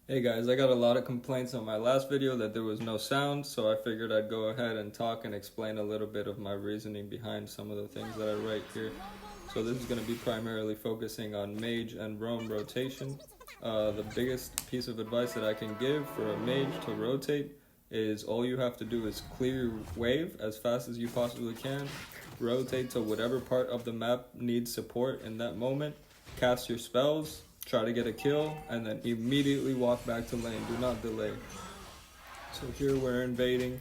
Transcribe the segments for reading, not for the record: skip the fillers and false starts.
Hey guys, I got a lot of complaints on my last video that there was no sound, so I figured I'd go ahead and talk and explain a little bit of my reasoning behind some of the things that I write here. So this is going to be primarily focusing on Mage and Roam rotation. The biggest piece of advice that I can give for a Mage to rotate is all you have to do is clear your wave as fast as you possibly can, rotate to whatever part of the map needs support in that moment, cast your spells, try to get a kill, and then immediately walk back to lane. Do not delay. So here we're invading.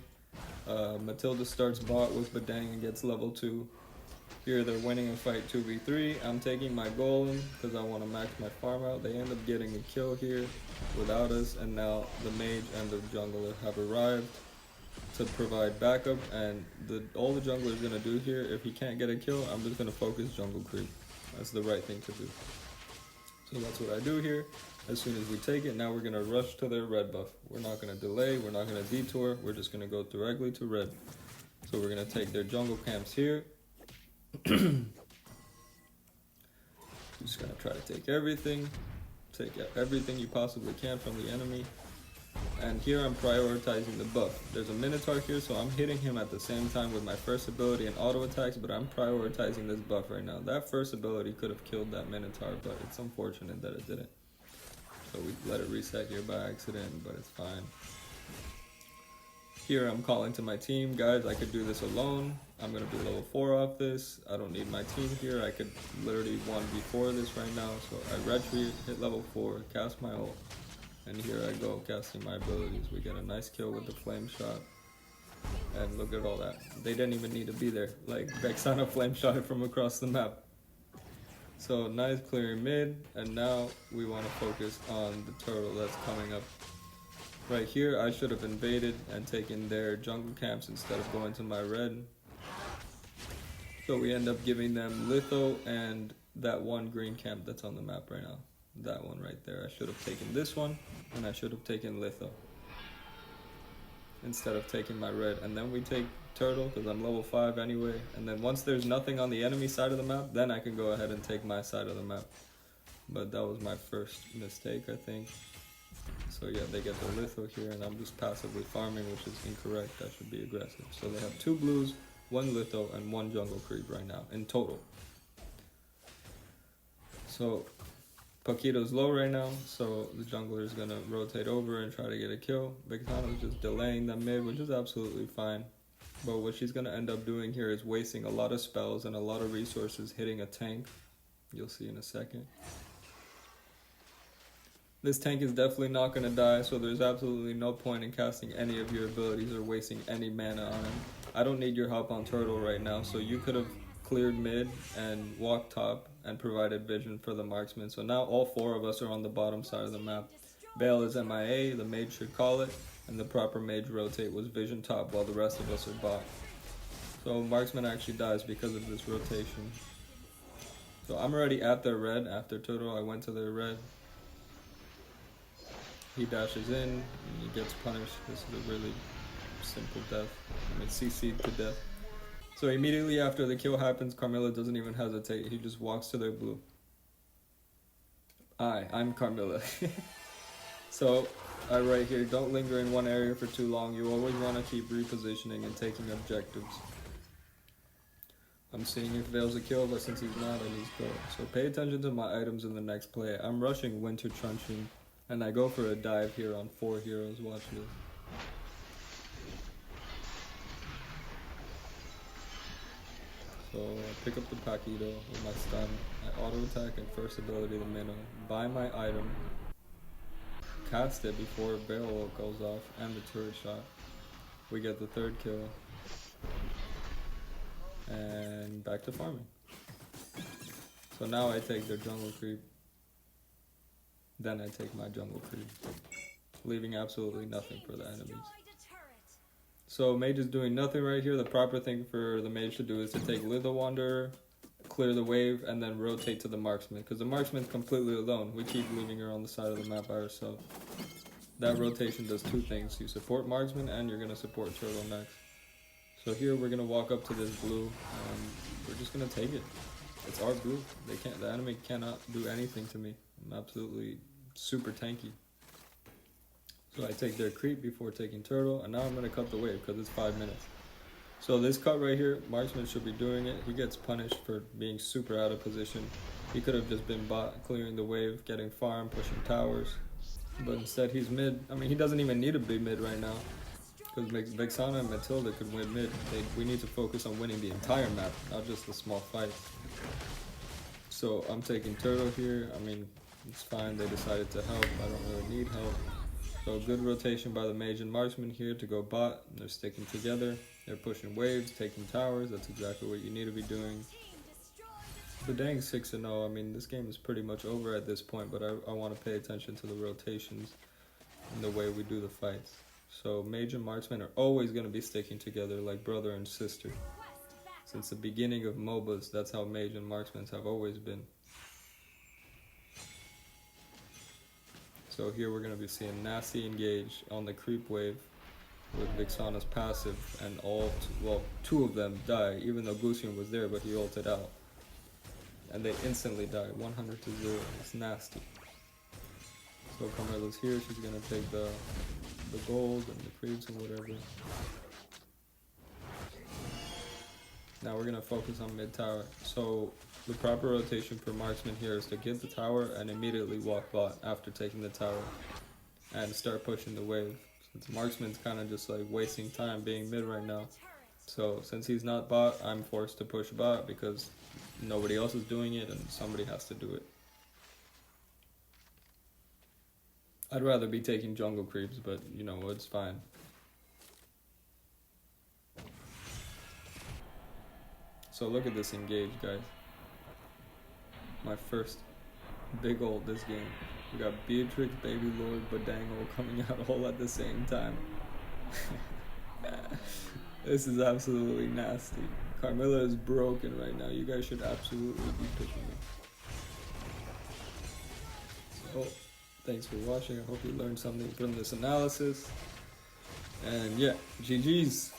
Mathilda starts bot with Badang and gets level 2. Here they're winning a fight 2v3. I'm taking my golem because I want to max my farm out. They end up getting a kill here without us, and now the mage and the jungler have arrived to provide backup, and all the jungler is going to do here, if he can't get a kill, I'm just going to focus jungle creep. That's the right thing to do. So that's what I do here. As soon as we take it, now we're going to rush to their red buff. We're not going to delay, we're not going to detour, we're just going to go directly to red. So we're going to take their jungle camps here. Just going to try to take everything you possibly can from the enemy. And here I'm prioritizing the buff. There's a Minotaur here, so I'm hitting him at the same time with my first ability and auto attacks, but I'm prioritizing this buff right now. That first ability could have killed that Minotaur, but it's unfortunate that it didn't. So we let it reset here by accident, but it's fine. Here I'm calling to my team, guys, I could do this alone. I'm going to be level 4 off this. I don't need my team here. I could literally 1v4 this right now. So I retreat, hit level 4, cast my ult. And here I go, casting my abilities. We get a nice kill with the flame shot. And look at all that. They didn't even need to be there. Like, Vexana flame shot it from across the map. So, nice clearing mid. And now we want to focus on the turtle that's coming up. Right here, I should have invaded and taken their jungle camps instead of going to my red. So we end up giving them litho and that one green camp that's on the map right now. That one right there. I should have taken this one, and I should have taken litho instead of taking my red. And then we take turtle because I'm level 5 anyway. And then once there's nothing on the enemy side of the map, then I can go ahead and take my side of the map. But that was my first mistake, I think. So yeah, they get the litho here, and I'm just passively farming, which is incorrect. I should be aggressive. So they have 2 blues, 1 litho, and 1 jungle creep right now in total. So Paquito's low right now, so the jungler is going to rotate over and try to get a kill. Vexana is just delaying them mid, which is absolutely fine. But what she's going to end up doing here is wasting a lot of spells and a lot of resources hitting a tank. You'll see in a second. This tank is definitely not going to die, so there's absolutely no point in casting any of your abilities or wasting any mana on him. I don't need your help on turtle right now, so you could have cleared mid and walked top and provided vision for the marksman. So now all 4 of us are on the bottom side of the map. Bale is MIA, the mage should call it, and the proper mage rotate was vision top while the rest of us are bot. So marksman actually dies because of this rotation. So I'm already at their red. After turtle, I went to their red. He dashes in, and he gets punished. This is a really simple death. I mean, CC'd to death. So immediately after the kill happens, Carmilla doesn't even hesitate. He just walks to their blue. I'm Carmilla. So I write here, don't linger in one area for too long. You always want to keep repositioning and taking objectives. I'm seeing if Vale's a kill, but since he's not, I need to go. So pay attention to my items in the next play. I'm rushing Winter Truncheon, and I go for a dive here on 4 heroes. Watch this. So I pick up the Paquito with my stun. I auto attack and first ability the minnow. Buy my item. Cast it before barrel ult goes off and the turret shot. We get the 3rd kill. And back to farming. So now I take their jungle creep. Then I take my jungle creep. Leaving absolutely nothing for the enemies. So mage is doing nothing right here. The proper thing for the mage to do is to take Little Wanderer, clear the wave, and then rotate to the marksman. Because the marksman's completely alone. We keep leaving her on the side of the map by herself. That rotation does 2 things. You support marksman and you're going to support turtle next. So here we're going to walk up to this blue and we're just going to take it. It's our blue. The enemy cannot do anything to me. I'm absolutely super tanky. So I take their creep before taking turtle, and now I'm going to cut the wave because it's 5 minutes. So this cut right here, marksman should be doing it. He gets punished for being super out of position. He could have just been bot, clearing the wave, getting farm, pushing towers. But instead he's mid. I mean, he doesn't even need to be mid right now, because Vexana and Mathilda could win mid. We need to focus on winning the entire map, not just the small fights. So I'm taking turtle here. I mean, it's fine. They decided to help. I don't really need help. So good rotation by the mage and marksman here to go bot. They're sticking together. They're pushing waves, taking towers. That's exactly what you need to be doing. Badang 6-0. I mean, this game is pretty much over at this point, but I want to pay attention to the rotations and the way we do the fights. So mage and marksman are always going to be sticking together like brother and sister. Since the beginning of MOBAs, that's how mage and marksmen have always been. So here we're going to be seeing nasty engage on the creep wave with Vexana's passive, and two of them die, even though Gusion was there, but he ulted out. And they instantly die, 100 to 0. It's nasty. So Carmilla's here, she's going to take the gold and the creeps and whatever. Now we're going to focus on mid tower. So the proper rotation for marksman here is to get the tower and immediately walk bot after taking the tower and start pushing the wave. Since marksman's kind of just like wasting time being mid right now. So since he's not bot, I'm forced to push bot because nobody else is doing it and somebody has to do it. I'd rather be taking jungle creeps, but you know, it's fine. So look at this engage, guys. My first big ult this game. We got Beatrix, Baby Lord, Badang all coming out all at the same time. This is absolutely nasty. Carmilla is broken right now. You guys should absolutely be picking me. So, thanks for watching. I hope you learned something from this analysis. And yeah, GG's.